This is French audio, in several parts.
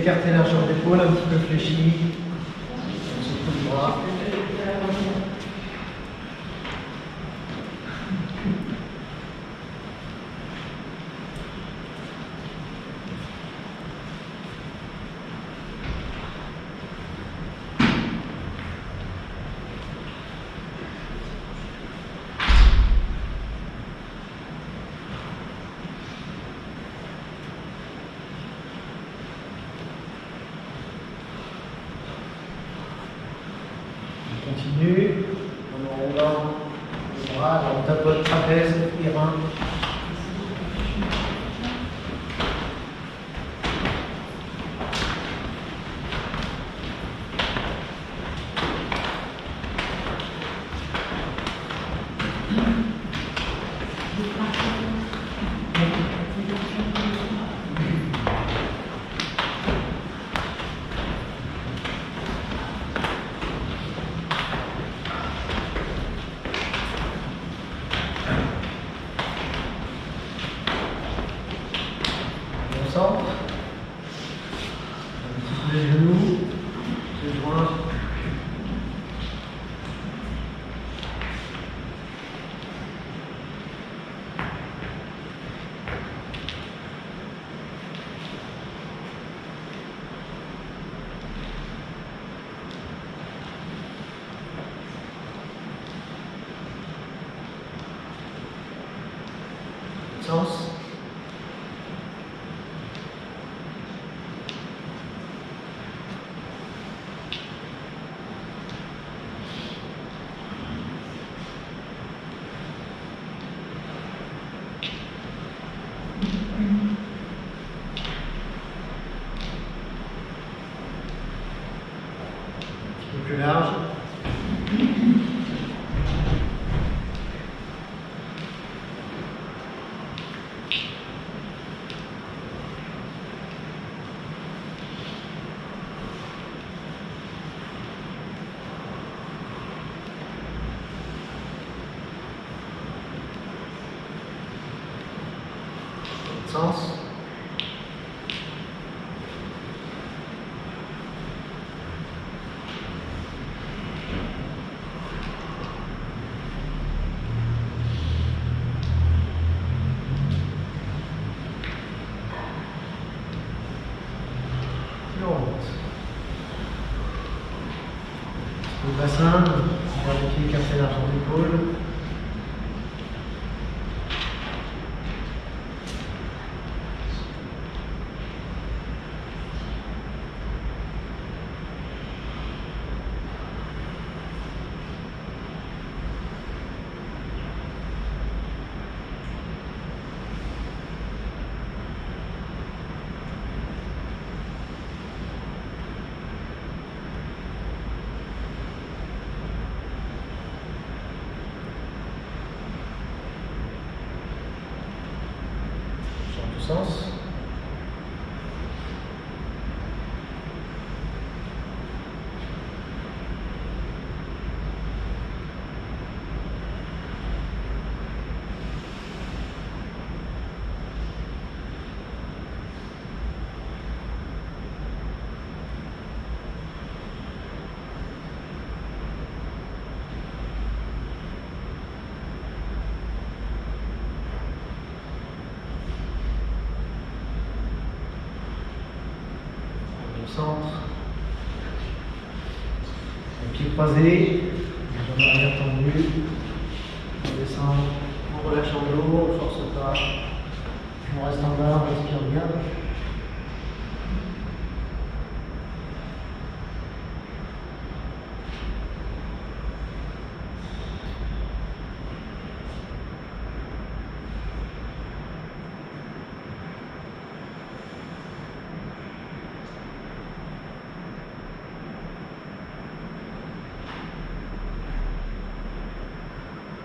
écarter la jambe d'épaule, un petit peu fléchie. On se coupe le bras. On continue en enroulant les bras, alors on tapote trapèze et rein. On centre. Un petit peu les genoux, les joints. Sens. Un peu plus large. Sens. Et on remonte. Le bassin, on va vérifier écarter l'argent d'épaule. Sens. Centre, les pieds croisés, les jambes arrière tendues, on descend, on relâche en haut, on ne force pas, on reste en bas, on respire bien.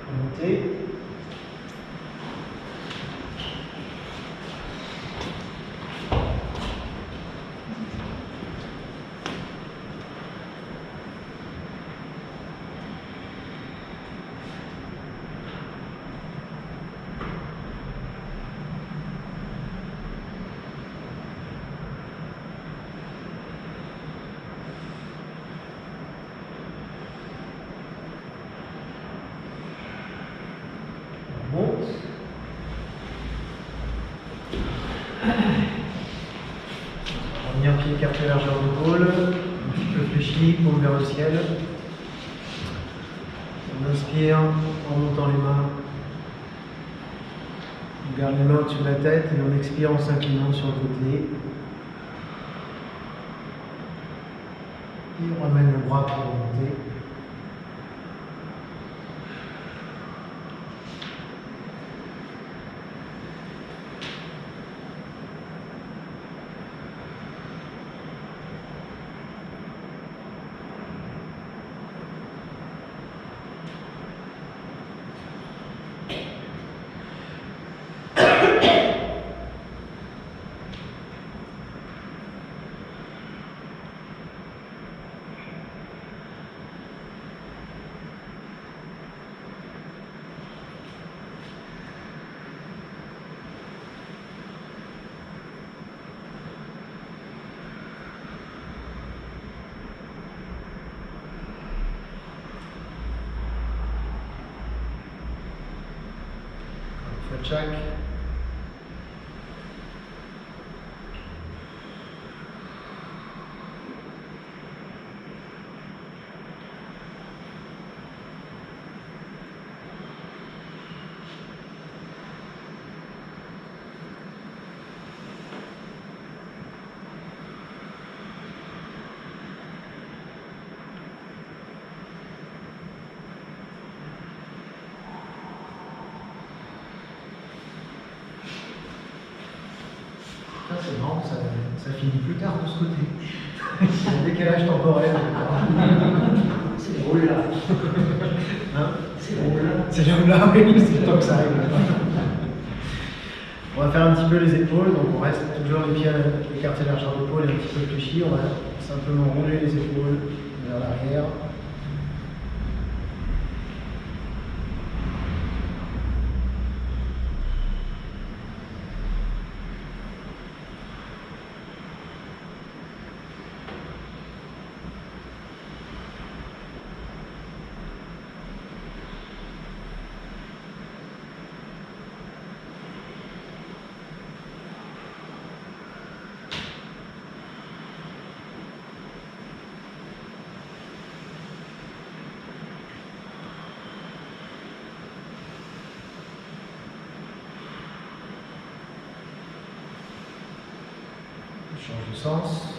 Monter. Revenir pied écarté, largeur d'épaule, un petit peu fléchi, paume vers le ciel. On inspire en montant les mains. On garde les mains au-dessus de la tête et on expire en s'inclinant sur le côté. Et on ramène le bras pour remonter. Faites chaque. C'est marrant, ça finit plus tard de ce côté. Il y a un décalage temporel. C'est drôle là. Hein? C'est drôle là. C'est drôle là, oui, c'est le temps que ça arrive. On va faire un petit peu les épaules, donc on reste toujours les pieds écartés largeur d'épaule et un petit peu fléchis. On va simplement rouler les épaules vers l'arrière. Change de sens.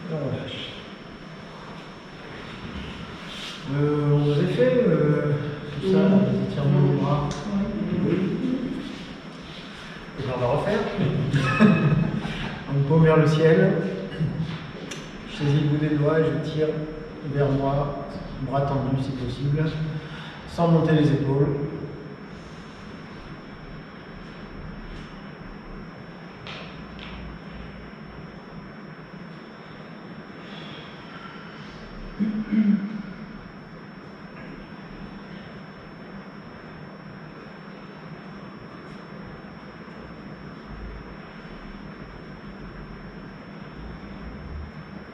On relâche. On avait fait tout ça, les étirements du bras. Oui. Et bien on va refaire. Donc paume vers le ciel. Je saisis le bout des doigts et je tire vers moi, bras tendu si possible, sans monter les épaules.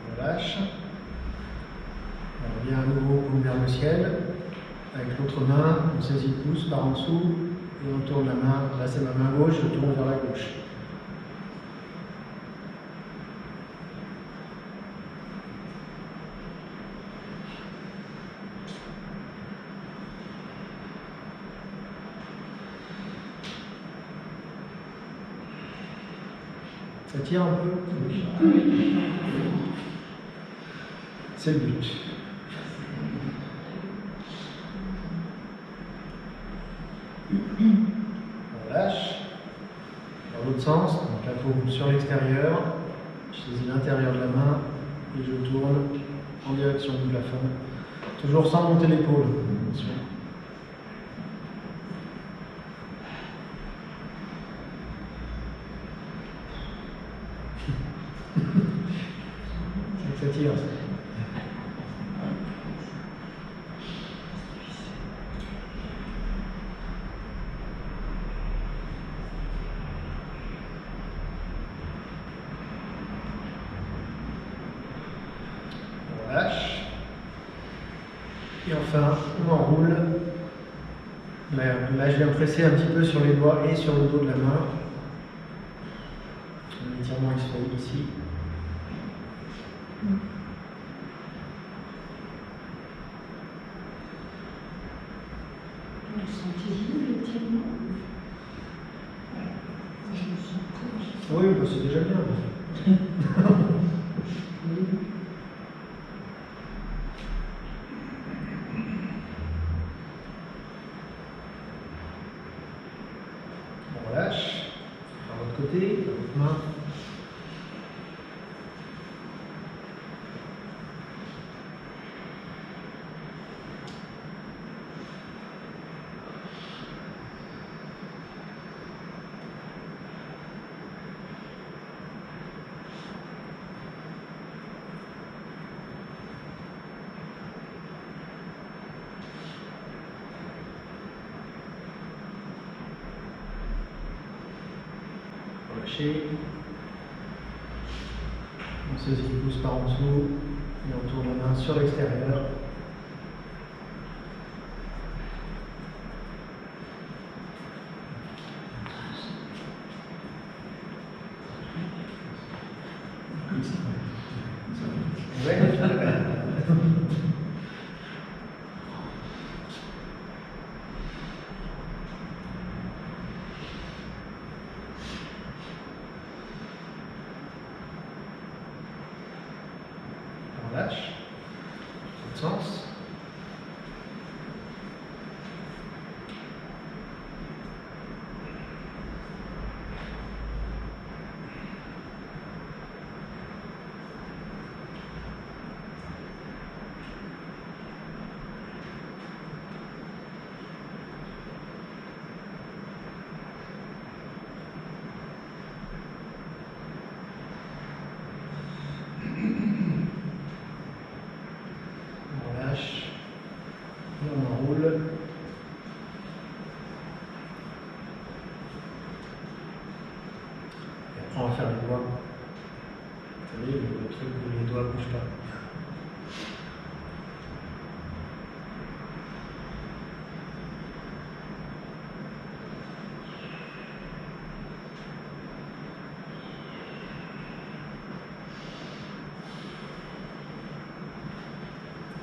On lâche. On revient à nouveau paume vers le ciel. Avec l'autre main, on saisit le pouce par en dessous et on tourne la main. Là c'est ma main gauche, je tourne vers la gauche. Ça tire un peu? C'est le but. On lâche. Dans l'autre sens, donc la paume sur l'extérieur. Je saisis l'intérieur de la main et je tourne en direction du plafond. Toujours sans monter l'épaule. Attention. Et enfin, on enroule. Là, je viens presser un petit peu sur les doigts et sur le dos de la main. L'étirement il se fait ici. Vous sentez-vous l'étirement? Je me sens comme Oui, bah, c'est déjà bien. On relâche. Par l'autre côté, par l'autre main. Relâcher. On saisit le pouce par en dessous et on tourne la main sur l'extérieur. Ouais. On lâche. Dans l'autre sens. On relâche. Et on enroule. Et après on va faire les doigts. Vous savez, le truc où les doigts ne bougent pas.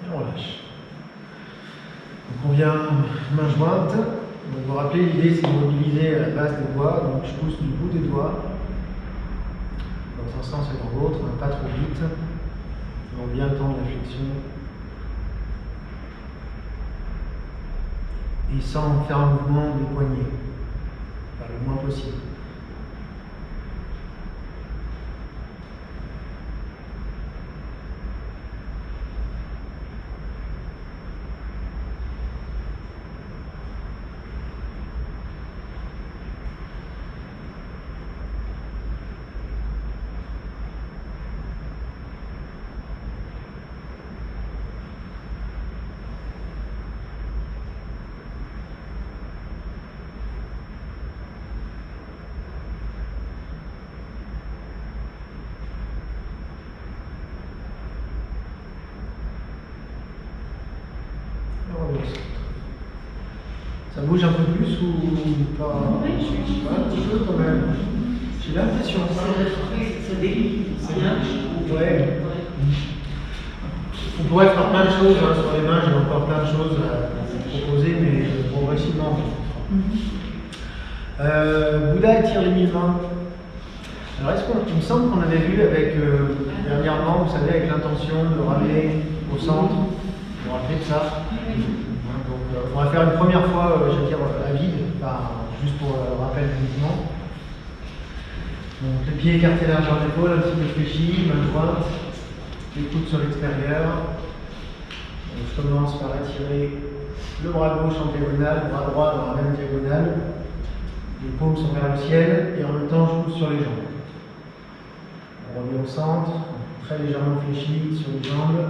Et on relâche. Donc on vient main jointe. Donc vous vous rappelez, l'idée c'est de mobiliser à la base des doigts. Donc je pousse du bout des doigts dans un sens et dans l'autre, pas trop vite. On bien le temps de la flexion. Et sans faire un mouvement des poignets. Enfin, le moins possible. Ça bouge un peu plus ou pas? Oui, Un petit peu quand même. J'ai l'impression. ça délie. Ouais. On pourrait faire plein de choses hein, sur les mains, j'ai encore plein de choses à proposer, mais progressivement. Bouddha étire les 1000 mains. Alors, il me semble qu'on avait vu avec, dernièrement, vous savez, avec l'intention de ramener au centre, vous vous rappelez de ça? Donc, on va faire une première fois, je veux dire, à vide, juste pour le rappel du mouvement. Donc, les pieds écartés largeur d'épaule, un petit peu fléchis, main droite, les coudes sur l'extérieur. Je commence par étirer le bras gauche en diagonale, le bras droit dans la même diagonale. Les paumes sont vers le ciel et en même temps, je pousse sur les jambes. On revient au centre, très légèrement fléchi sur les jambes.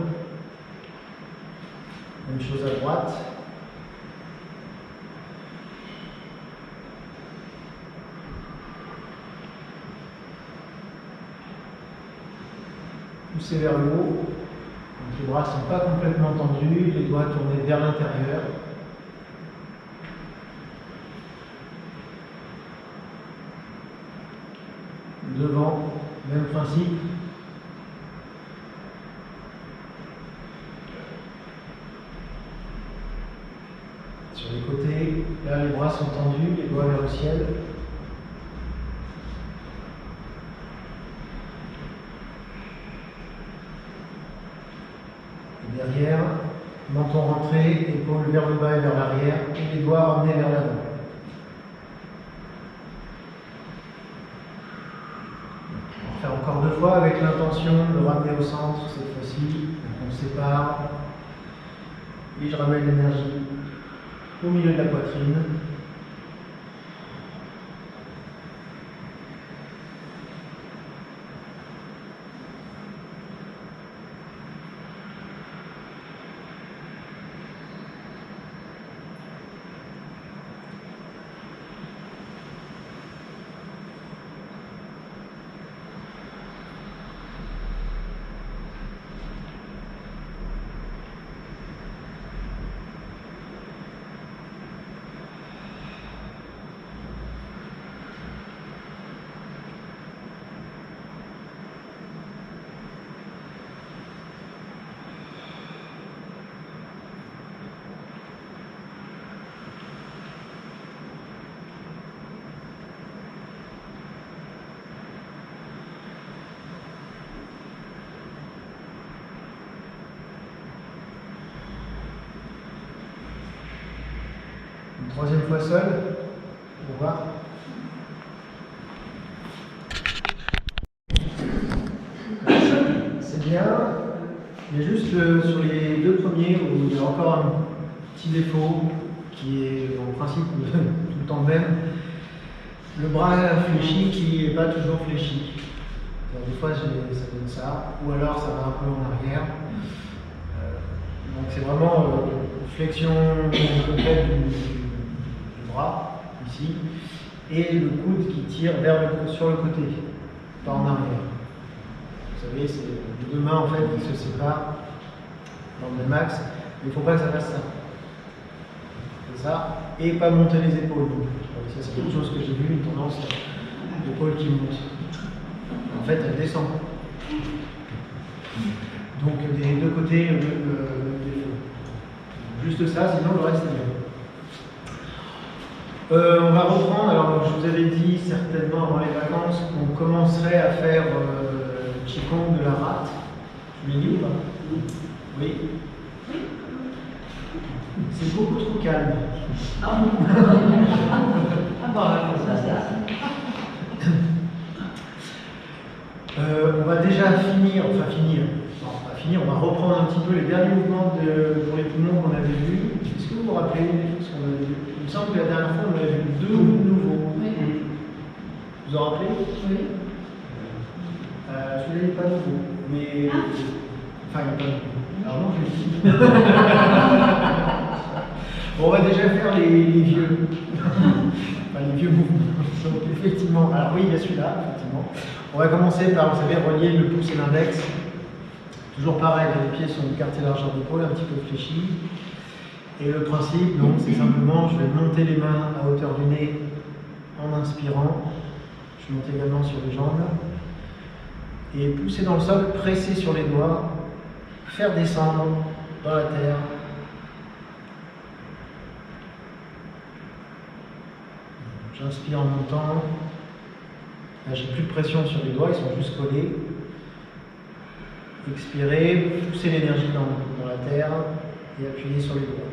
Même chose à droite. Pousser vers le haut, donc les bras ne sont pas complètement tendus, les doigts tournés vers l'intérieur. Devant, même principe. Sur les côtés, là les bras sont tendus, les doigts vers le ciel. Et derrière, menton rentré, épaules vers le bas et vers l'arrière, et les doigts ramenés vers l'avant. On va faire encore 2 fois avec l'intention de le ramener au centre cette fois-ci. Donc on sépare. Et je ramène l'énergie au milieu de la poitrine. Une 3e fois seul, pour voir. C'est bien. Il y a juste sur les 2 premiers où il y a encore un petit défaut qui est en principe tout le temps le même. Le bras fléchi qui n'est pas toujours fléchi. Alors, des fois ça donne ça, ou alors ça va un peu en arrière. Donc c'est vraiment flexion complète du bras, ici, et le coude qui tire sur le côté, pas en arrière. Vous savez, c'est les 2 mains en fait qui se séparent dans le même axe, mais il ne faut pas que ça fasse ça. C'est ça, et pas monter les épaules. Ça c'est quelque chose que j'ai vu, une tendance d'épaule qui monte. En fait, elle descend. Donc des 2 côtés, juste ça, sinon le reste est bien. On va reprendre, alors je vous avais dit certainement avant les vacances qu'on commencerait à faire Qigong de la rate. Je l'ai dit ou pas? Oui. C'est beaucoup trop calme. Ah bon, ça. On va déjà finir, non, pas finir, on va reprendre un petit peu les derniers mouvements pour les poumons qu'on avait vus. Est-ce que vous vous rappelez ce qu'on avait vu? Il me semble que la dernière fois, on avait vu 2 nouveaux. Oui. Vous vous en rappelez? Oui. Celui-là n'est pas nouveau, mais... Enfin, il n'est pas nouveau. Alors non, je l'ai dit. Bon, on va déjà faire les vieux. Enfin, les vieux mouvements. Donc, effectivement, alors oui, il y a celui-là, effectivement. On va commencer par, vous savez, relier le pouce et l'index. Toujours pareil, les pieds sont écartés largeur d'épaule, un petit peu fléchis. Et le principe, donc, c'est simplement, je vais monter les mains à hauteur du nez en inspirant. Je monte également sur les jambes. Et pousser dans le sol, presser sur les doigts, faire descendre dans la terre. J'inspire en montant. Là, j'ai plus de pression sur les doigts, ils sont juste collés. Expirez, poussez l'énergie dans la terre et appuyez sur les doigts.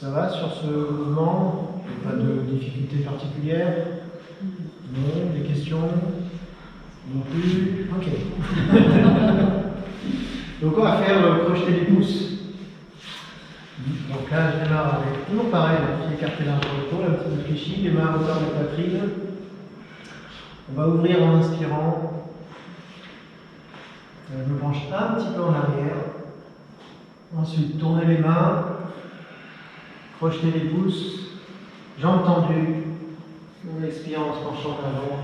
Ça va sur ce mouvement? Pas de difficulté particulière? Non? Des questions? Non plus? Ok. Donc on va faire crocheter les pouces. Donc là, je démarre avec toujours pareil, le pied écarté large sur l'épaule, un petit peu fléchi, les mains à hauteur de la poitrine. On va ouvrir en inspirant. Je me penche un petit peu en arrière. Ensuite, tournez les mains, crochetez les pouces, jambes tendues. On expire en se penchant vers l'avant.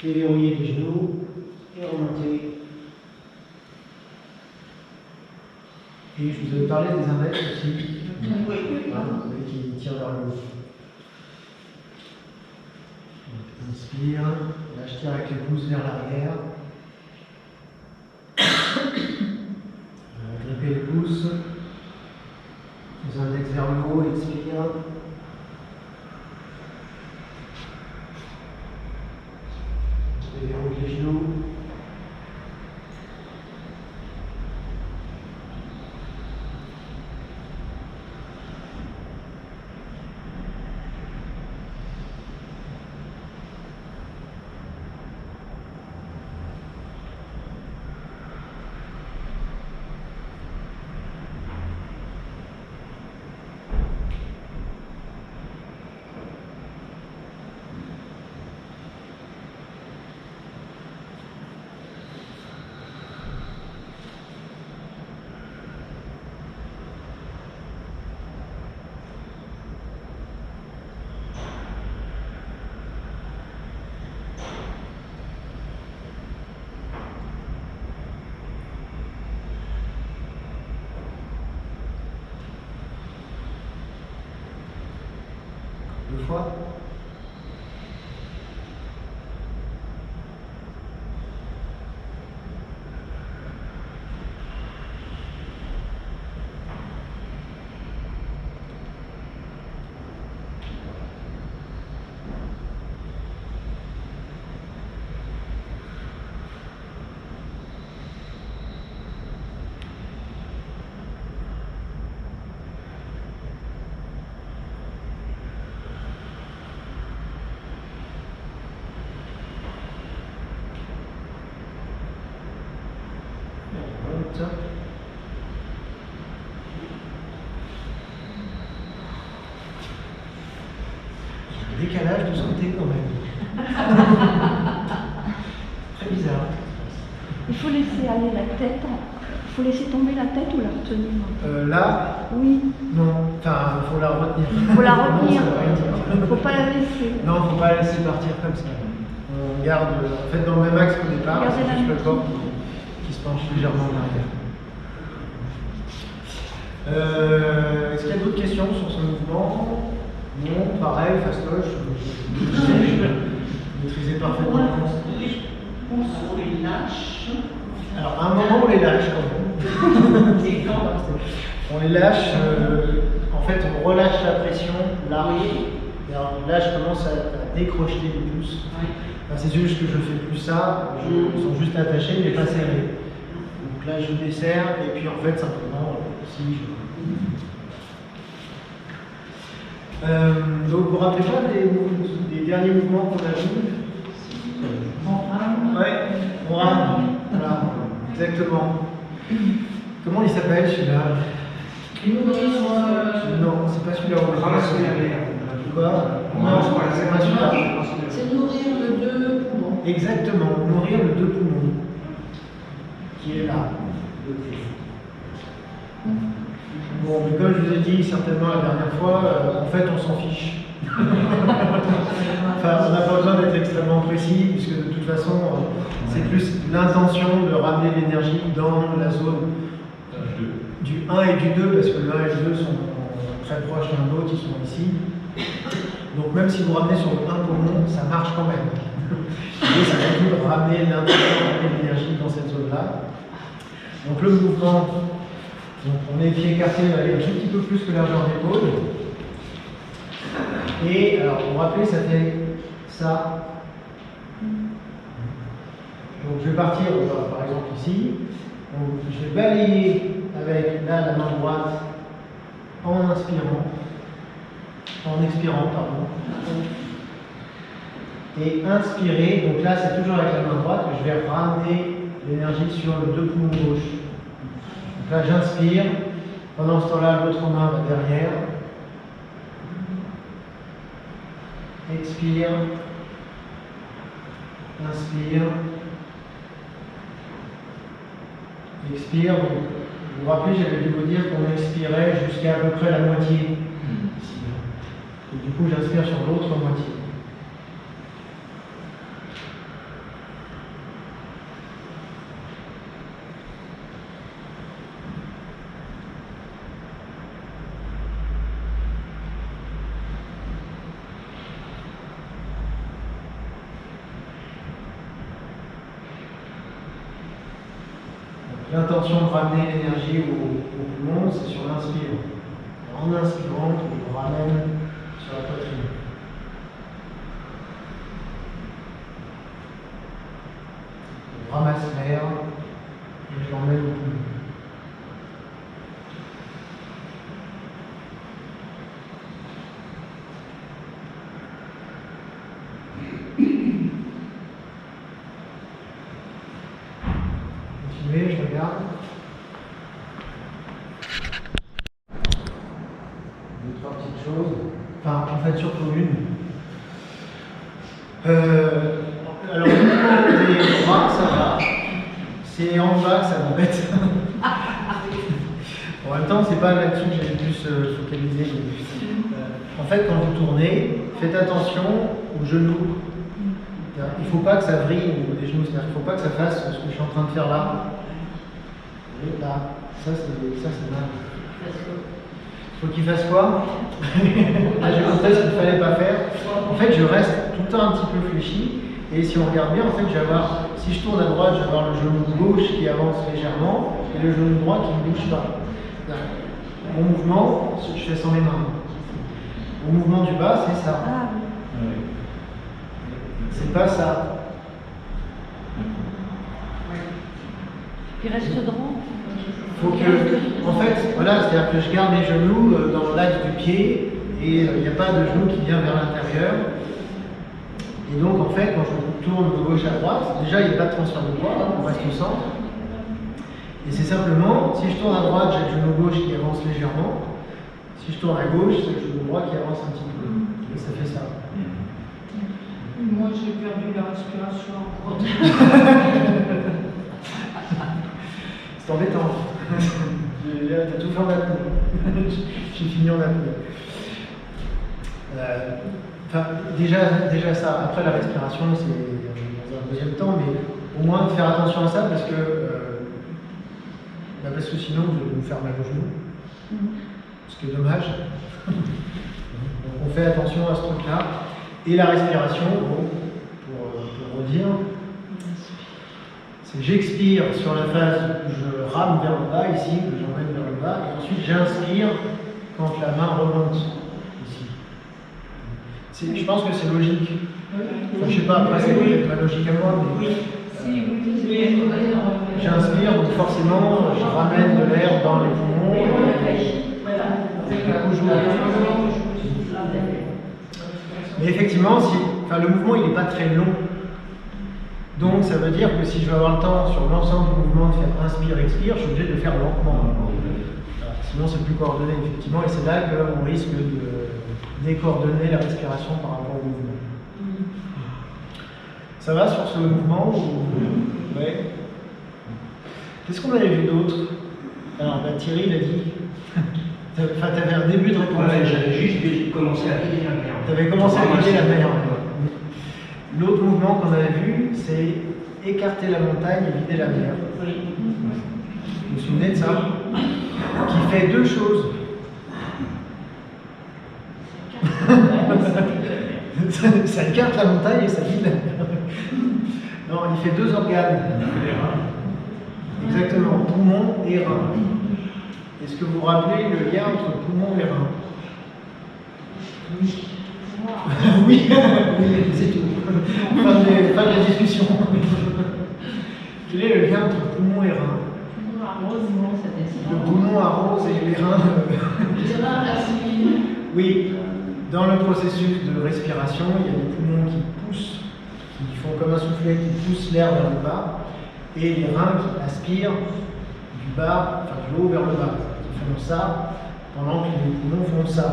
Déverrouillez les genoux et remontez. Et je vous avais parlé des index aussi. Oui. Voilà, vous voyez qui tirent vers le haut. Inspire, là je tire avec les pouces vers l'arrière. Grippez les pouces. Les index vers le haut, expire. Déverrouillez les genoux. Deux fois. Ça. Il y a un décalage de ce côté quand même. Très bizarre. Il faut laisser aller la tête. Il faut laisser tomber la tête ou la retenir? Là, Oui. non. Enfin, il faut la retenir. Il faut la retenir. Non, ça veut rien dire. Il ne faut pas la laisser. Non, il ne faut pas la laisser partir comme ça. On garde, en fait, dans le même axe qu'au départ, Gardez c'est la juste le main. corps qui se penche légèrement en arrière. Est-ce qu'il y a d'autres questions sur ce mouvement? Non, pareil, fastoche. Je maîtrisais parfaitement. On les lâche. Alors, à un moment, on les lâche quand même. C'est quand? On les lâche, en fait, on relâche la pression là. Et alors là, je commence à décrocher les pouces. Oui. Enfin, c'est juste que je fais plus ça, ils sont juste attachés, mais pas serrés. Donc là, je desserre, et puis en fait, simplement, si je. Donc, vous vous rappelez pas des derniers mouvements qu'on a vus? Ouais, on rame. Voilà, exactement. Comment il s'appelle celui-là? Non, c'est pas celui-là. Quoi? Non, c'est pas celui-là. C'est nourrir le deux poumons. Exactement, nourrir le deux poumons, qui est là. Bon, mais comme je vous ai dit certainement la dernière fois, en fait on s'en fiche. Enfin, on n'a pas besoin d'être extrêmement précis, puisque de toute façon, c'est plus l'intention de ramener l'énergie dans la zone du 1 et du 2, parce que le 1 et le 2 sont très proches l'un de l'autre, ils sont ici. Donc même si vous ramenez sur le 1 poumon, ça marche quand même. Et ça va tout ramener l'intention, ramener l'énergie dans cette zone-là. Donc le mouvement, donc on est pied écarté, on va aller un tout petit peu plus que largeur d'épaule. Et alors, pour vous rappeler, ça fait ça. Donc je vais partir, par exemple ici. Donc, je vais balayer avec là la main droite en inspirant, en expirant, pardon. Et inspirer, donc là c'est toujours avec la main droite que je vais ramener l'énergie sur le deux poumons gauche. Donc là j'inspire, pendant ce temps-là l'autre main va derrière. Expire, inspire, expire. Vous vous rappelez, j'avais dû vous dire qu'on expirait jusqu'à à peu près la moitié. Ici. Et du coup, j'inspire sur l'autre moitié. L'intention de ramener l'énergie au poumon, c'est sur l'inspire. En inspirant, je le ramène sur la poitrine. Je ramasse l'air et je l'emmène au poumon. Je regarde. Deux, trois petites choses. Enfin, en fait, surtout une. Alors, au niveau des bras, ça va. C'est en bas que ça m'embête. En même temps, c'est pas là-dessus que j'ai le plus focalisé. En fait, quand vous tournez, faites attention aux genoux. Il ne faut pas que ça vrille au niveau des genoux, c'est-à-dire qu'il ne faut pas que ça fasse ce que je suis en train de faire là. Là, ça c'est mal. Il faut qu'il fasse quoi? Là j'ai montré ce qu'il ne fallait pas faire. En fait je reste tout le temps un petit peu fléchi et si on regarde bien, en fait je vais avoir, si je tourne à droite, je vais avoir le genou gauche qui avance légèrement et le genou droit qui ne bouge pas. Mon mouvement, je fais sans les mains. Mon mouvement du bas, c'est ça. C'est pas ça. Il reste droit. Faut que, en fait, voilà, c'est-à-dire que je garde les genoux dans l'axe du pied et il n'y a pas de genou qui vient vers l'intérieur. Et donc, en fait, quand je tourne de gauche à droite, déjà, il n'y a pas de transfert de poids, hein, on reste au centre. Et c'est simplement, si je tourne à droite, j'ai le genou gauche qui avance légèrement. Si je tourne à gauche, c'est le genou droit qui avance un petit peu. Et ça fait ça. Moi, j'ai perdu la respiration en gros. C'est embêtant. T'as tout fait en apnée. J'ai fini en apnée. Enfin, déjà ça, après la respiration, c'est dans un deuxième temps, mais au moins faire attention à ça parce que sinon vous allez vous faire mal aux genoux. Ce qui est dommage. Donc on fait attention à ce truc-là. Et la respiration, bon, pour redire, c'est j'expire sur la phase où je rame vers le bas, ici, que j'emmène vers le bas, et ensuite j'inspire quand la main remonte, ici. Je pense que c'est logique. Enfin, je sais pas, après c'est peut-être pas logique à moi, mais j'inspire, donc forcément je ramène de l'air dans les poumons, et du coup j'ouvre. Mais effectivement, le mouvement il n'est pas très long. Donc ça veut dire que si je veux avoir le temps sur l'ensemble du mouvement de faire inspire-expire, je suis obligé de le faire lentement. Sinon c'est plus coordonné effectivement et c'est là qu'on risque de décoordonner la respiration par rapport au mouvement. Ça va sur ce mouvement ou... Ouais. Qu'est-ce qu'on avait vu d'autre? Alors Thierry il a dit... Enfin, tu avais un début de réponse. Ouais, j'avais juste commencé à vider la mer. Tu avais commencé à vider la mer. L'autre mouvement qu'on avait vu, c'est écarter la montagne et vider la mer. Vous vous souvenez de ça? Qui fait deux choses. Ça écarte la montagne et ça vide la mer. Non, il fait deux organes. Exactement, poumon et rein. Est-ce que vous vous rappelez le lien entre poumon et rein? Oui. Oui, c'est tout. Fin de la discussion. Quel est le lien entre poumon et rein? arrose, non, ça descend. Le poumon arrose et les reins. Les reins assimilent. Oui, dans le processus de respiration, il y a les poumons qui poussent, qui font comme un soufflet, qui poussent l'air vers le bas, et les reins qui aspirent du bas, enfin du haut vers le bas, qui font ça, pendant que les poumons font ça.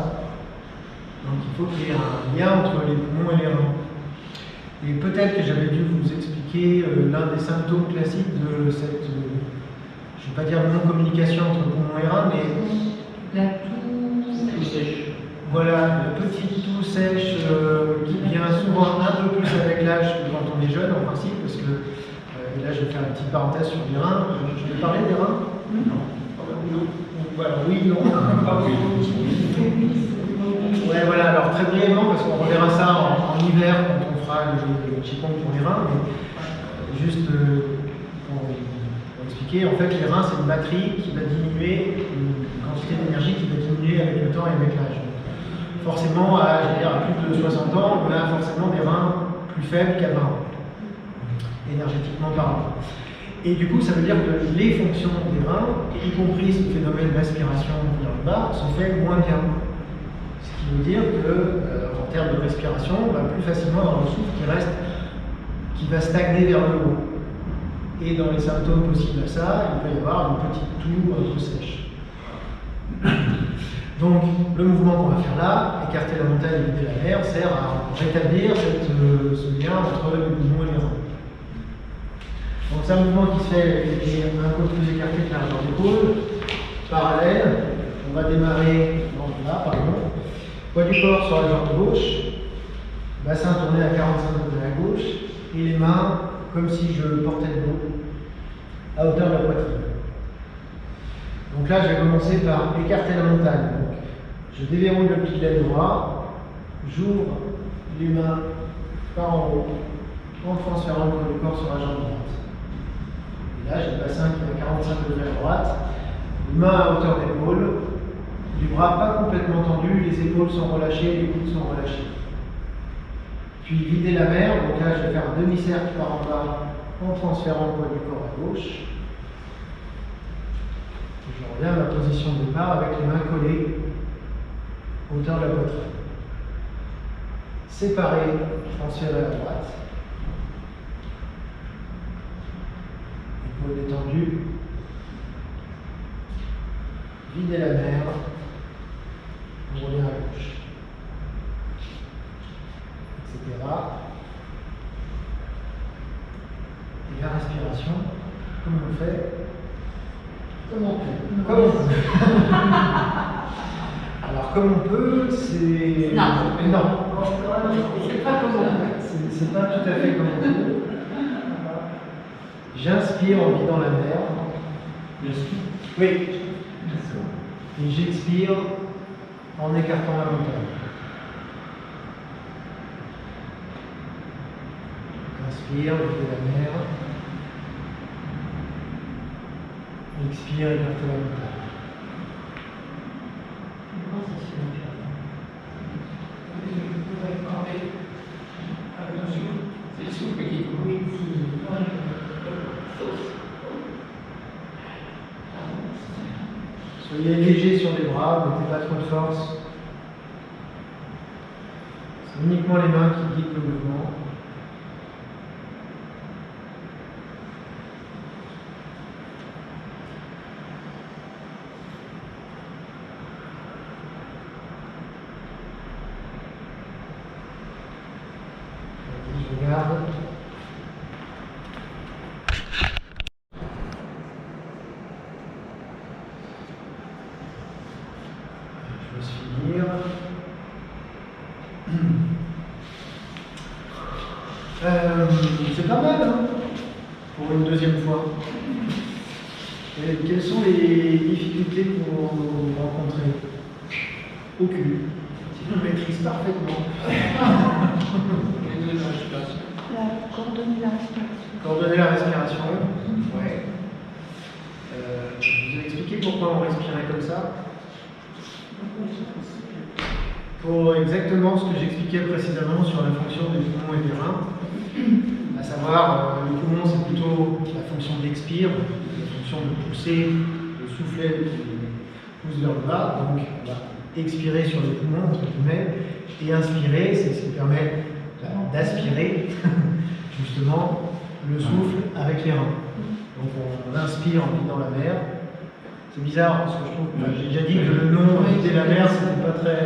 Donc il faut qu'il y ait un lien entre les poumons et les reins. Et peut-être que j'avais dû vous expliquer l'un des symptômes classiques de cette, je ne vais pas dire non-communication entre poumons et reins, mais La toux sèche. voilà, une petite toux sèche qui vient souvent un peu plus avec l'âge que quand on est jeune en principe, parce que, et là je vais faire une petite parenthèse sur les reins. Je vais parler des reins? Non. Voilà, oui, non. Ouais, voilà, alors très brièvement, parce qu'on reverra ça en hiver quand on fera le Qigong pour les reins, mais juste pour expliquer, en fait, les reins, c'est une batterie qui va diminuer, une quantité d'énergie qui va diminuer avec le temps et avec l'âge. Forcément, à plus de 60 ans, on a forcément des reins plus faibles qu'à 20 ans, énergétiquement parlant. Et du coup, ça veut dire que les fonctions des reins, y compris ce phénomène d'aspiration vers le bas, sont faites moins bien. Ce qui veut dire que, en termes de respiration, on va plus facilement avoir le souffle qui va stagner vers le haut. Et dans les symptômes possibles à ça, il peut y avoir une petite toux un peu sèche. Donc, le mouvement qu'on va faire là, écarter la montagne et vider la mer, sert à rétablir ce lien entre les poumons et les reins. Donc, c'est un mouvement qui se fait avec un côté plus écarté que la largeur d'épaule, parallèle. On va démarrer là, par exemple. Poids du corps sur la jambe gauche, bassin tourné à 45 degrés à gauche, et les mains comme si je portais le dos à hauteur de la poitrine. Donc là, je vais commencer par écarter la montagne. Donc, je déverrouille le pli de l'aile droit, j'ouvre les mains par en haut, en transférant le poids du corps sur la jambe droite. Et là, j'ai le bassin qui est à 45 degrés à droite, les mains à hauteur d'épaule, du bras pas complètement tendu, les épaules sont relâchées, les coudes sont relâchés. Puis vider la mer, donc là je vais faire un demi-cercle par en bas en transférant le poids du corps à gauche. Et je reviens à ma position de départ avec les mains collées hauteur de la poitrine. Séparer, transférer à droite. Épaules détendues. Vider la mer. On revient à gauche. Etc. Et la respiration, comme on le fait, comme on peut. Comme on peut. Alors, comme on peut, c'est. Non. C'est pas comme ça. C'est pas tout à fait comme on peut. J'inspire en vidant la mer. Oui. Et j'expire en écartant la montagne. Inspire, vider la mer. Expire, écarte la montagne. C'est le souffle qui coule. Soyez léger sur les bras, ne mettez pas trop de force. C'est uniquement les mains qui guident le mouvement. Je regarde. Je laisse finir. C'est pas mal, hein, pour une deuxième fois. Et quelles sont les difficultés que vous rencontrez? Aucune. Si vous maîtrisez parfaitement. Coordonner la respiration. Coordonner la respiration. Ouais. Je vous ai expliqué pourquoi on respirait comme ça. Pour exactement ce que j'expliquais précédemment sur la fonction des poumons et des reins, à savoir, les poumons c'est plutôt la fonction d'expire, la fonction fonction de pousser, de souffler, qui pousse vers le bas. Donc on va expirer sur les poumons, entre guillemets, et inspirer, c'est ce qui permet d'aspirer justement le souffle avec les reins. Donc on inspire en vidant la mer. C'est bizarre parce que je trouve que j'ai déjà dit que le nom vider la mer, c'était pas très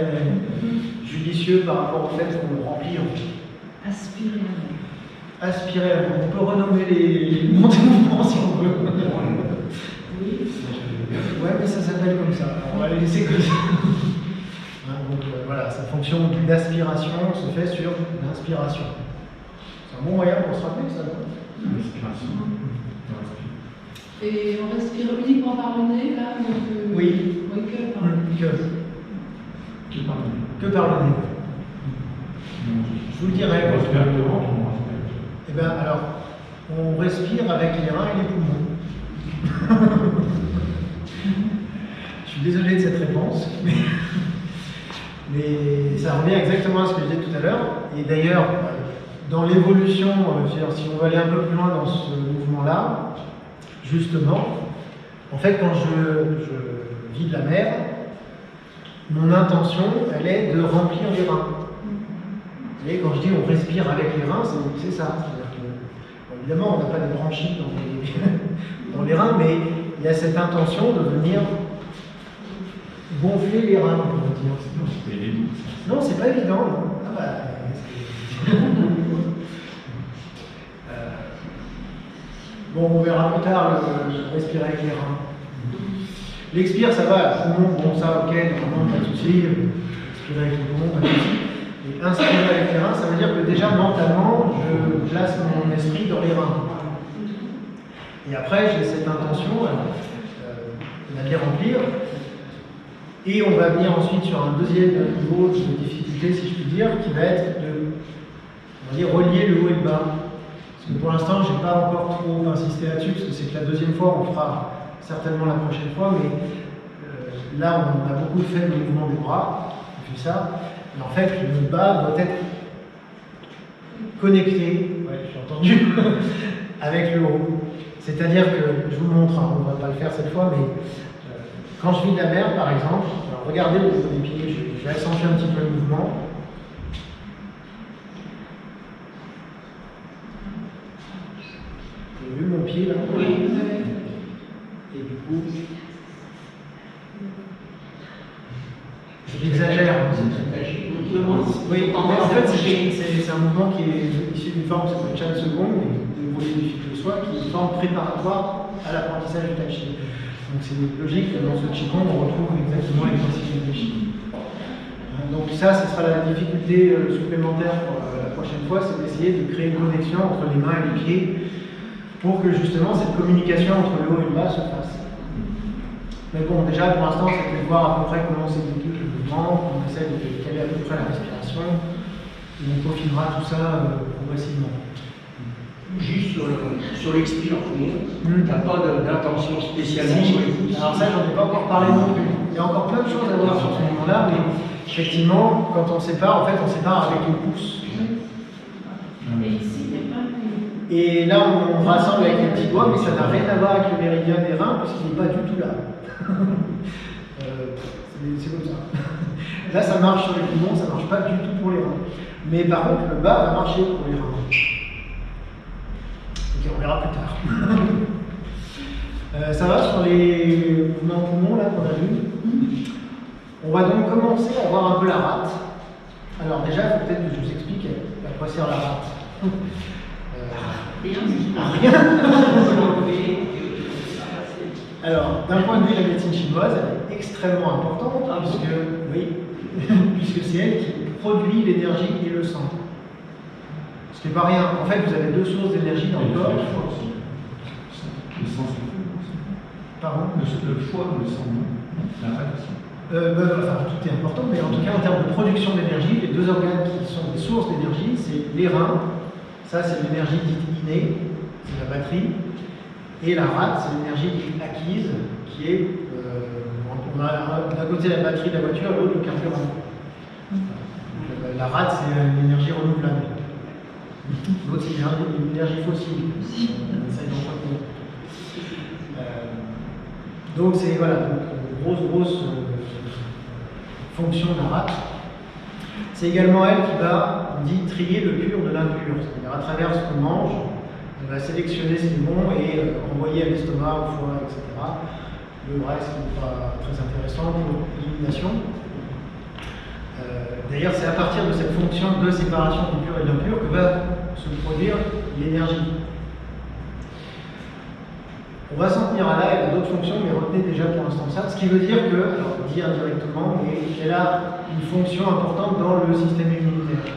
judicieux par rapport au fait qu'on le remplit en fait. Aspirer la mer. Aspirer, on peut renommer les mouvements si on veut. Oui. Ouais, mais ça s'appelle comme ça. On va les laisser comme ça. Donc voilà, sa fonction d'aspiration se fait sur l'inspiration. C'est un bon moyen pour se rappeler ça. Respiration. Et on respire uniquement par le nez, là Oui. Oui, que par le nez. Que par le nez. Je vous le dirai. On respire devant, on respire. Eh bien, alors, on respire avec les reins et les poumons. Je suis désolé de cette réponse, mais ça revient exactement à ce que je disais tout à l'heure. Et d'ailleurs, dans l'évolution, si on va aller un peu plus loin dans ce mouvement-là, justement, en fait, quand je vide la mer, mon intention, elle est de remplir les reins. Vous voyez, quand je dis on respire avec les reins, c'est ça. C'est-à-dire que, bon, évidemment, on n'a pas de branchies dans les reins, mais il y a cette intention de venir gonfler les reins, on va dire. Non, c'est pas évident. Non. Ah bah, bon, on verra plus tard le respirer avec les reins. L'expire, ça va, poumon, bon, ça, ok, normalement, pas de souci. Expirer avec les poumons, pas de souci. Et inspirer avec les reins, ça veut dire que déjà mentalement, je place mon esprit dans les reins. Et après, j'ai cette intention de les remplir. Et on va venir ensuite sur un deuxième niveau de difficulté, si je puis dire, qui va être de, on va dire, relier le haut et le bas. Parce que pour l'instant, je n'ai pas encore trop insisté là-dessus, parce que c'est que la deuxième fois, on fera certainement la prochaine fois, mais là, on a beaucoup fait le mouvement des bras, on fait ça. Mais en fait, le bas doit être connecté, ouais, j'ai entendu, avec le haut. C'est-à-dire que, je vous le montre, hein, on ne va pas le faire cette fois, mais quand je vide la mer, par exemple, alors regardez au niveau des pieds, je vais accentuer un petit peu le mouvement. Vous avez vu mon pied là? Oui. Et du coup, j'exagère. Oui, mais en fait, c'est un mouvement qui est issu d'une forme qui s'appelle Chan Seconde, de Moulin de Soi, qui est une forme préparatoire à l'apprentissage du Tai Chi. Donc c'est logique que dans ce Qigong, on retrouve exactement les principes du Tai Chi. Donc ça, ce sera la difficulté supplémentaire pour la prochaine fois, c'est d'essayer de créer une connexion entre les mains et les pieds pour que justement cette communication entre le haut et le bas se fasse. Mais bon, déjà pour l'instant, c'était de voir à peu près comment s'exécute le mouvement, on essaie de caler à peu près la respiration, et on peaufinera tout ça progressivement. Juste sur l'expire, tu n'as pas d'intention spécialement sur les pouces. Alors ça, j'en ai pas encore parlé non plus. Il y a encore plein de choses à voir sur ce mouvement-là, mais effectivement, quand on sépare, en fait, on sépare avec les pouces. Et ici, il n'y a pas de... Et là, on rassemble avec les petits doigts, mais ça n'a rien à voir avec le méridien des reins, puisqu'il n'est pas du tout là. C'est comme ça. Là, ça marche sur les poumons, ça ne marche pas du tout pour les reins. Mais par contre, le bas va marcher pour les reins. Ok, on verra plus tard. Ça va sur les mouvements poumons là qu'on a vu. On va donc commencer à voir un peu la rate. Alors déjà, il faut peut-être que je vous explique à quoi sert la rate. Rien. Alors, d'un point de vue de la médecine chinoise, elle est extrêmement importante, puisque, oui, puisque c'est elle qui produit l'énergie et le sang. Ce qui n'est pas rien. En fait, vous avez deux sources d'énergie dans le corps. Le sang, Pardon? le foie, le sang, la rate. Enfin, tout est important, mais en tout cas, en termes de production d'énergie, les deux organes qui sont des sources d'énergie, c'est les reins, ça c'est l'énergie dite innée, c'est la batterie, et la rate, c'est l'énergie dite acquise, qui est, on a d'un côté la batterie de la voiture, l'autre le carburant. La rate, c'est l'énergie renouvelable. L'autre, c'est une énergie fossile. Ça, ils n'ont pas compris. Donc c'est voilà, grosse fonction de la rate. C'est également elle qui va, on dit, trier le pur de l'impur, c'est-à-dire à travers ce qu'on mange, on va sélectionner ce qui est bon et envoyer à l'estomac, au foie, etc. Le reste n'est pas très intéressant pour l'élimination. D'ailleurs, c'est à partir de cette fonction de séparation du pur et de l'impur que va se produire l'énergie. On va s'en tenir à là, elle a d'autres fonctions, mais retenez déjà pour l'instant ça. Ce qui veut dire que, alors dit indirectement, mais elle a une fonction importante dans le système immunitaire.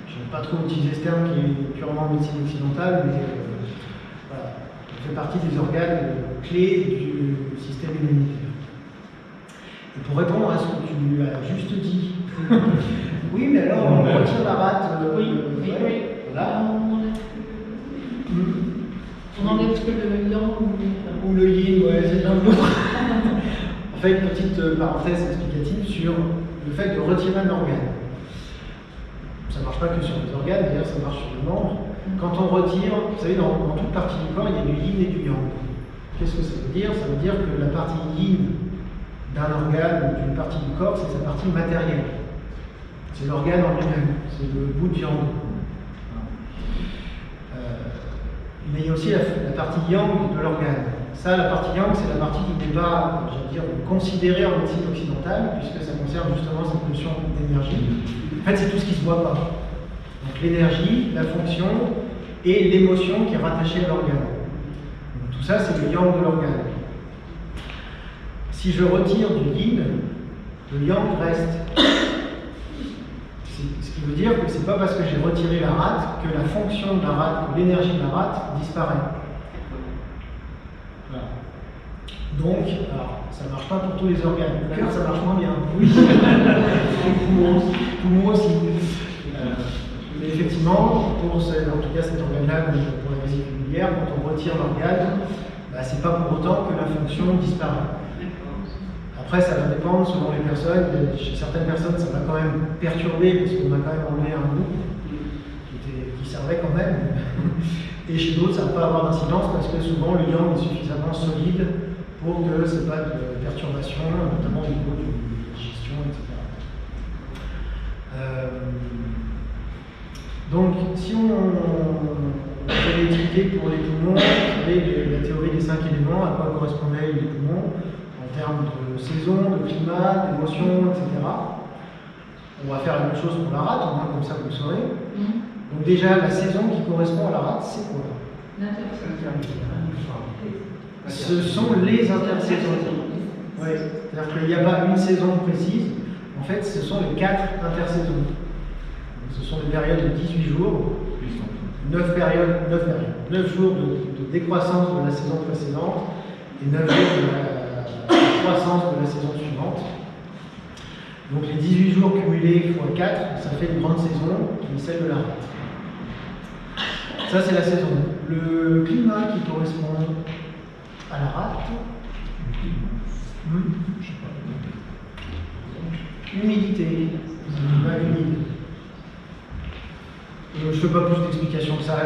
Je n'aime pas trop utiliser ce terme qui est purement médecine occidentale, mais voilà, elle fait partie des organes clés du système immunitaire. Et pour répondre à ce que tu as juste dit, oui, mais alors on retire la rate. Voilà. On enlève que le yang ou le yin, ouais, c'est l'un ou l'autre. En fait, une petite parenthèse explicative sur le fait de retirer un organe. Ça ne marche pas que sur les organes, d'ailleurs ça marche sur les membres. Quand on retire, vous savez, dans toute partie du corps, il y a du yin et du yang. Qu'est-ce que ça veut dire? Ça veut dire que la partie yin d'un organe ou d'une partie du corps, c'est sa partie matérielle. C'est l'organe en lui-même, c'est le bout de viande. Mais il y a aussi la partie yang de l'organe. Ça, la partie yang, c'est la partie qui n'est pas, j'allais dire, considérée en médecine occidentale, puisque ça concerne justement cette notion d'énergie. En fait, c'est tout ce qui ne se voit pas. Donc l'énergie, la fonction et l'émotion qui est rattachée à l'organe. Donc tout ça, c'est le yang de l'organe. Si je retire du yin, le yang reste. Ce qui veut dire que ce n'est pas parce que j'ai retiré la rate que la fonction de la rate, que l'énergie de la rate disparaît. Voilà. Donc, alors, ça ne marche pas pour tous les organes. Le cœur, ça marche moins bien. Oui. Les poumons aussi. Mais effectivement, pour en tout cas cet organe-là, pour la vésicule biliaire, quand on retire l'organe, ce n'est pas pour autant que la fonction disparaît. Après, ça va dépendre selon les personnes. Chez certaines personnes, ça va quand même perturber, parce qu'on a quand même enlevé un bout qui servait quand même. Et chez d'autres, ça ne va pas avoir d'incidence, parce que souvent, le yang est suffisamment solide pour que ce n'est pas de perturbation, notamment au niveau de la digestion, etc. Donc, si on fait expliquer pour les poumons, vous savez, la théorie des 5 éléments, à quoi correspondaient les poumons, en termes de saison, de climat, d'émotion, etc. On va faire la même chose pour la rate, au moins comme ça vous le saurez. Donc déjà, la saison qui correspond à la rate, c'est quoi? Ce sont les intersaisons. Ouais. C'est-à-dire qu'il n'y a pas une saison précise, en fait ce sont les 4 intersaisons. Donc, ce sont des périodes de 18 jours, 9 jours de décroissance de la saison précédente et 9 jours de la croissance de la saison suivante. Donc les 18 jours cumulés x 4, ça fait une grande saison qui est celle de la rate. Ça c'est la saison. Le climat qui correspond à la rate, humidité, climat humide. Je ne fais pas plus d'explications que ça,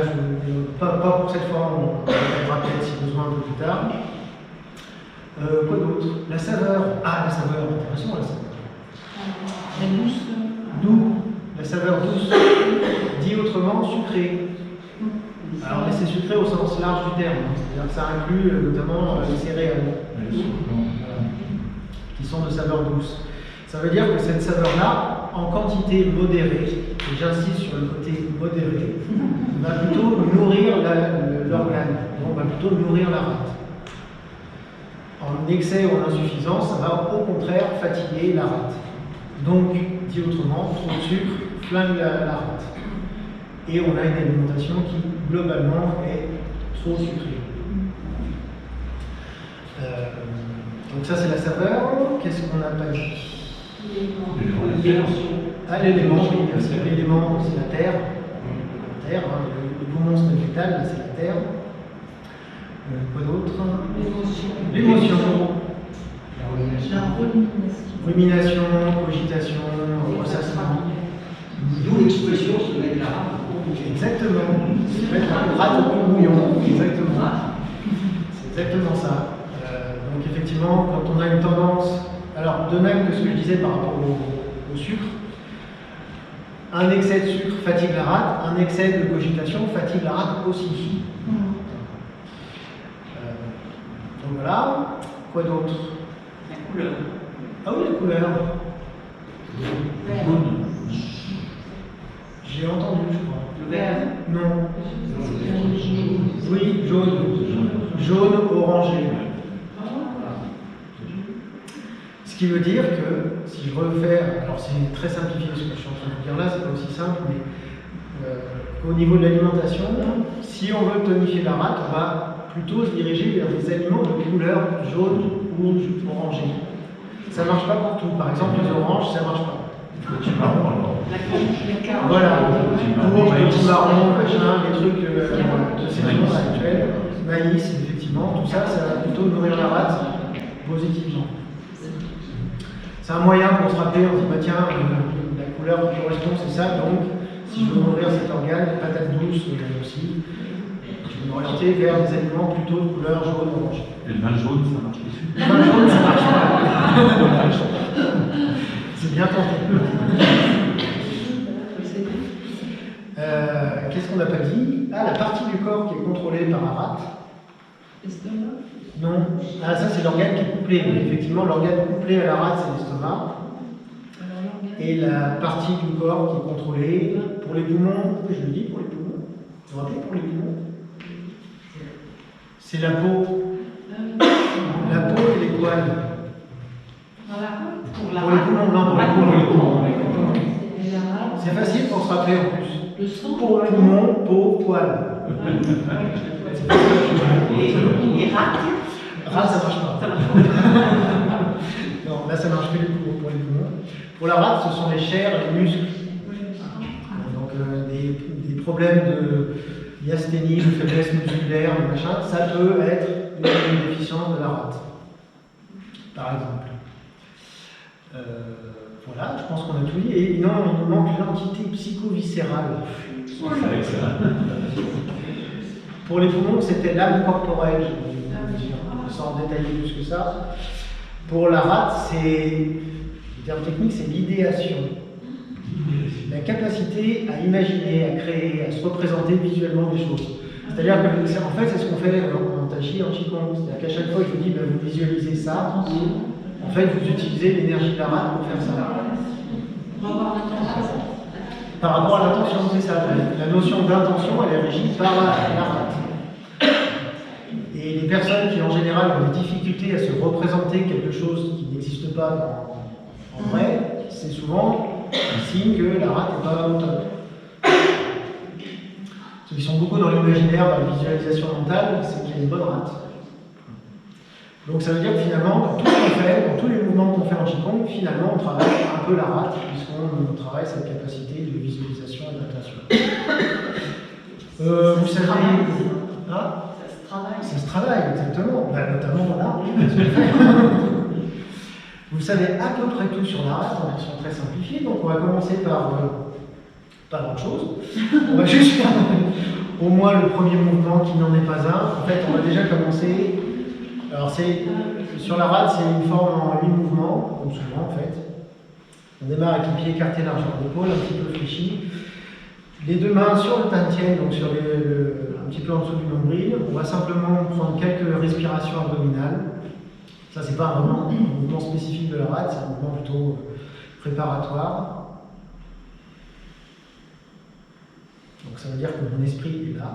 pas pour cette fois, on verra peut-être si besoin un peu plus tard. Quoi d'autre? La saveur. Ah, la saveur, intéressant la saveur. La douce. Doux, la saveur douce. Dit autrement, sucré. Alors, mais c'est sucré au sens large du terme, hein. C'est-à-dire que ça inclut notamment les céréales, qui sont de saveur douce. Ça veut dire que cette saveur-là, en quantité modérée, et j'insiste sur le côté modéré, va plutôt nourrir l'organe, donc va plutôt nourrir la rate. En excès ou en insuffisance, ça va au contraire fatiguer la rate. Donc, dit autrement, trop de sucre flingue la rate. Et on a une alimentation qui, globalement, est trop sucrée. Donc ça, c'est la saveur. Qu'est-ce qu'on n'a pas dit? Ah, l'élément, oui, merci. L'élément, c'est la terre. La terre, hein, le poumon, c'est le vital, là, c'est la terre. Quoi d'autre? L'émotion. La Rumination, cogitation, ressassement. D'où l'expression se mettre la rate. Exactement. Se mettre la rate au bouillon. Exactement. exactement ça. Donc effectivement, quand on a une tendance, alors de même que ce que je disais par rapport au sucre, un excès de sucre fatigue la rate, un excès de cogitation fatigue la rate aussi. Donc voilà. Quoi d'autre? La couleur. Ah oui, la couleur. Jaune. J'ai entendu, je crois. Le vert. Non. Oui, jaune. Jaune orangé. Ce qui veut dire que si je refais, alors c'est très simplifié ce que je suis en train de vous dire là, c'est pas aussi simple, mais au niveau de l'alimentation, si on veut tonifier la rate, on va plutôt se diriger vers des aliments de couleur jaune ou orangé. Ça marche pas pour tout. Par exemple, les oranges, ça marche pas. Petit marron alors. Voilà, courge, petit marron, machin, les trucs de saison actuelle, maïs, effectivement, tout ça, ça va plutôt nourrir la rate positivement. C'est un moyen pour se rappeler, on se dit, bah tiens, la couleur qui correspond, c'est ça, donc si je veux nourrir cet organe, patates douces aussi, je vais m'orienter vers des aliments plutôt de couleur jaune-orange. Et le vin jaune, ça marche dessus. Le vin jaune, ça marche pas. C'est bien tenté. Qu'est-ce qu'on n'a pas dit? Ah, la partie du corps qui est contrôlée par la rate. Non. Ah, ça, c'est l'organe qui est couplé. Oui, effectivement, l'organe couplé à la rate, c'est l'estomac. Et la partie du corps qui est contrôlée pour les poumons, je le dis pour les poumons. Vous vous rappelez pour les poumons? C'est la peau. La peau et les poils. Pour les poumons, non, pour les poumons. C'est facile pour se rappeler en plus. Peau, poumon, peau, poils. Et rate? Rate, ça marche pas. Non, là ça marche plus pour les poumons. Pour la rate, ce sont les chairs, les muscles. Donc des problèmes de myasthénie, de faiblesse musculaire, de machin, ça peut être une déficience de la rate, par exemple. Voilà, je pense qu'on a tout dit. Et non, il nous manque l'entité psychoviscérale. Pour les poumons, c'était l'âme corporelle, sans détailler plus que ça. Pour la rate, le terme technique, c'est l'idéation. La capacité à imaginer, à créer, à se représenter visuellement des choses. C'est-à-dire que, en fait, c'est ce qu'on fait en Tai Chi, en Qigong. C'est-à-dire qu'à chaque fois, je vous dis, ben, vous visualisez ça. En fait, vous utilisez l'énergie de la rate pour faire ça. Par rapport à l'intention, c'est ça. La notion d'intention, elle est régie par la rate. Et les personnes qui, en général, ont des difficultés à se représenter quelque chose qui n'existe pas en vrai, c'est souvent un signe que la rate n'est pas au top. Ceux qui sont beaucoup dans l'imaginaire, dans la visualisation mentale, c'est qu'il y a une bonne rate. Donc ça veut dire que finalement, dans tout ce qu'on fait, dans tous les mouvements qu'on fait en Qigong, finalement on travaille un peu la rate, puisqu'on travaille cette capacité de visualisation et d'attention. Vous savez... Hein? Ça se travaille, exactement. Bah, notamment là, vous savez à peu près tout sur la rate, en version très simplifiée, donc on va commencer par pas grand chose. On va juste faire au moins le premier mouvement qui n'en est pas un. En fait, on va déjà commencer. Alors, sur la rate, c'est une forme en 8 mouvements, comme souvent en fait. On démarre avec les pieds écartés largeur d'épaule, un petit peu fléchis. Les deux mains sur le tantien, donc sur un petit peu en dessous du nombril. On va simplement prendre quelques respirations abdominales. Ça, c'est pas vraiment un mouvement spécifique de la rate, c'est un mouvement plutôt préparatoire. Donc ça veut dire que mon esprit est là.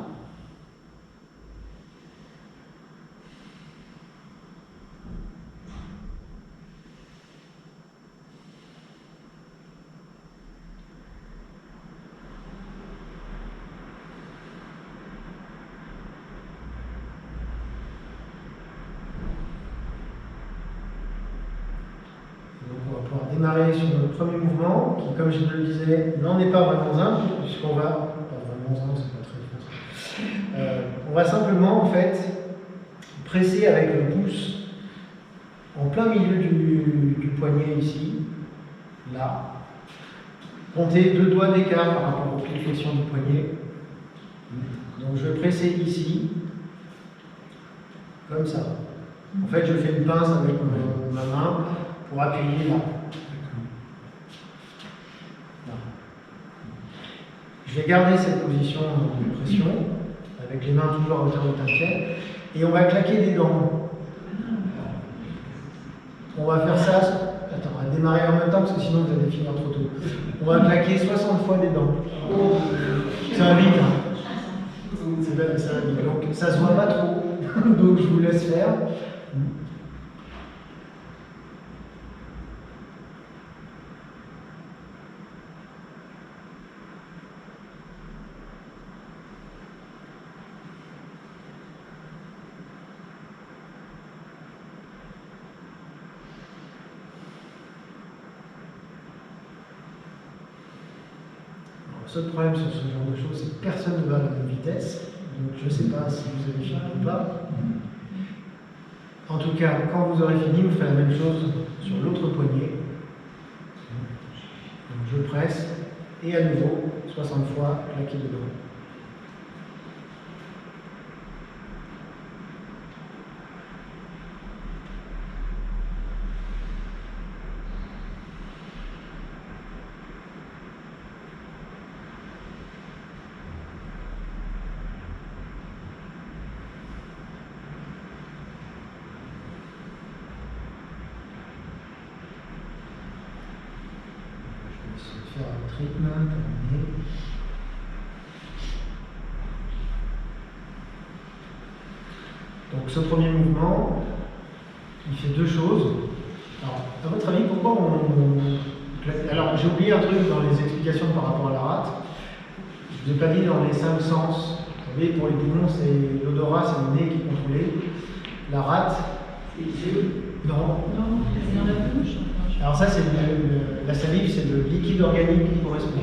Démarrer sur notre premier mouvement, qui, comme je le disais, n'en est pas vraiment un, puisqu'on va... Pas vraiment un, c'est pas très français. On va simplement, en fait, presser avec le pouce en plein milieu du poignet ici, là. Compter 2 doigts d'écart par rapport aux flexions du poignet. Donc je vais presser ici. comme ça. En fait, je fais une pince avec ma main pour appuyer là. Voilà. Je vais garder cette position de pression, avec les mains toujours à hauteur de taquet, et on va claquer des dents. On va faire ça, attends, on va démarrer en même temps parce que sinon vous allez finir trop tôt. On va claquer 60 fois des dents. Ça va vite, hein. Ça va vite. Donc ça se voit pas trop, donc je vous laisse faire. Le seul problème sur ce genre de choses, c'est que personne ne va à la même vitesse. Donc je ne sais pas si vous avez fini ou pas. En tout cas, quand vous aurez fini, vous ferez la même chose sur l'autre poignet. Donc je presse et à nouveau 60 fois claquer dedans. Faire un treatment, terminé. Donc ce premier mouvement, il fait deux choses. Alors, à votre avis, pourquoi on... Alors, j'ai oublié un truc dans les explications par rapport à la rate. Je ne vous ai pas dit dans les 5 sens. Vous savez, pour les poumons, c'est l'odorat, c'est le nez qui est contrôlé. La rate, non. Non, c'est dans la bouche. Alors ça, c'est la salive, c'est le liquide organique qui correspond.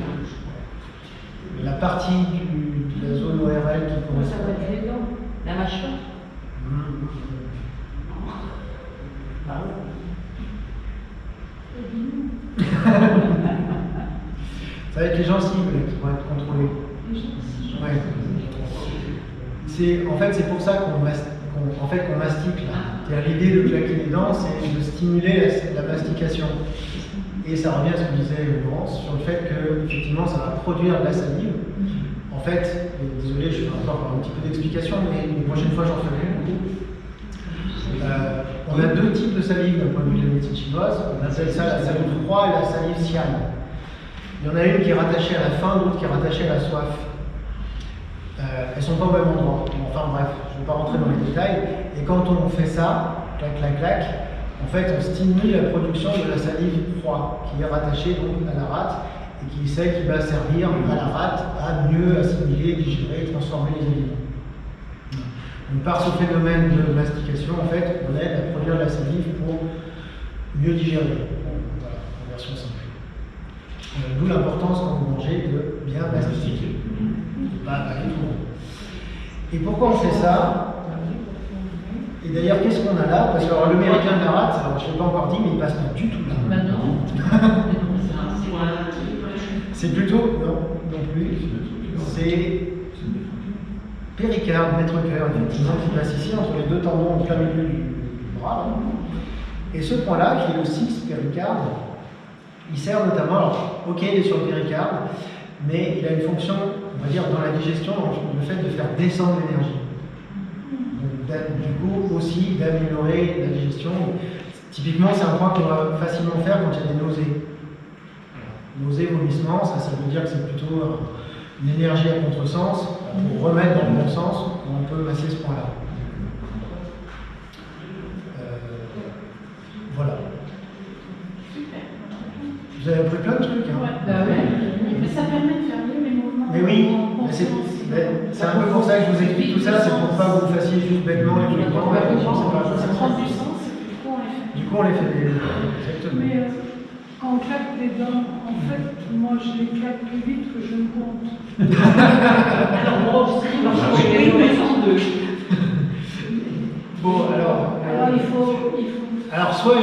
La partie de la zone ORL qui Ça correspond. va être les dents. La mâchoire. Ah ça va être les gencives qui vont être contrôlées. Ouais. En fait, c'est pour ça qu'on mastique là. L'idée de claquer les dents, c'est de stimuler la mastication. Et ça revient à ce que disait Laurence sur le fait que effectivement, ça va produire de la salive. En fait, désolé, je vais encore un petit peu d'explication, mais une prochaine fois, j'en ferai beaucoup. On a deux types de salive d'un point de vue de la médecine chinoise. On appelle ça la salive froide et la salive siane. Il y en a une qui est rattachée à la faim, l'autre qui est rattachée à la soif. Elles ne sont pas au même endroit. Enfin bref, je ne vais pas rentrer dans les détails. Et quand on fait ça, clac, clac, clac, en fait, on stimule la production de la salive froide, qui est rattachée donc à la rate, et qui est celle qui va servir à la rate à mieux assimiler, digérer, transformer les aliments. Donc, par ce phénomène de mastication, en fait, on aide à produire de la salive pour mieux digérer. Voilà, en version simple. D'où l'importance quand vous mangez de bien mastiquer. Pas avaler tout le monde. Et pourquoi on fait ça? Et d'ailleurs, qu'est-ce qu'on a là? Parce que le méridien de la rate, alors, je ne l'ai pas encore dit, mais il passe pas du tout là. Maintenant, C'est plutôt, non plus, c'est péricarde, maître-cœur, effectivement, qui passe ici entre les deux tendons en plein milieu du bras. Là. Et ce point-là, qui est le six péricarde, il sert notamment, alors, ok, il est sur le péricarde, mais il a une fonction, on va dire, dans la digestion, dans le fait de faire descendre l'énergie. Du coup, aussi d'améliorer la digestion. Typiquement, c'est un point qu'on va facilement faire quand il y a des nausées. Nausées, vomissements, ça veut dire que c'est plutôt une énergie à contresens. Pour remettre dans le bon sens, on peut masser ce point-là. Voilà. Vous avez appris plein de trucs. Hein. bah ouais. Mais ça permet de faire mieux les mouvements. Mais oui, c'est un peu pour ça que je vous explique tout ça, c'est pour pas que vous fassiez juste bêtement les mouvements. Ça prend du sens et du coup on les fait. Du coup, on les fait exactement. Mais quand on claque des dents, en fait, moi je les claque plus vite que je ne compte. Alors moi aussi, j'ai une raison de. Bon, alors il faut. alors, soit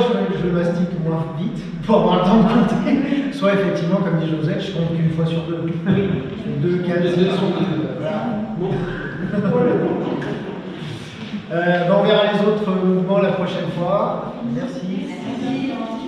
je mastique moins vite pour avoir le temps de compter, soit effectivement, comme dit Josette, je compte qu'une fois sur deux. Oui. 2, 4, 6, voilà. Bon, on verra les autres mouvements la prochaine fois. Merci. Merci.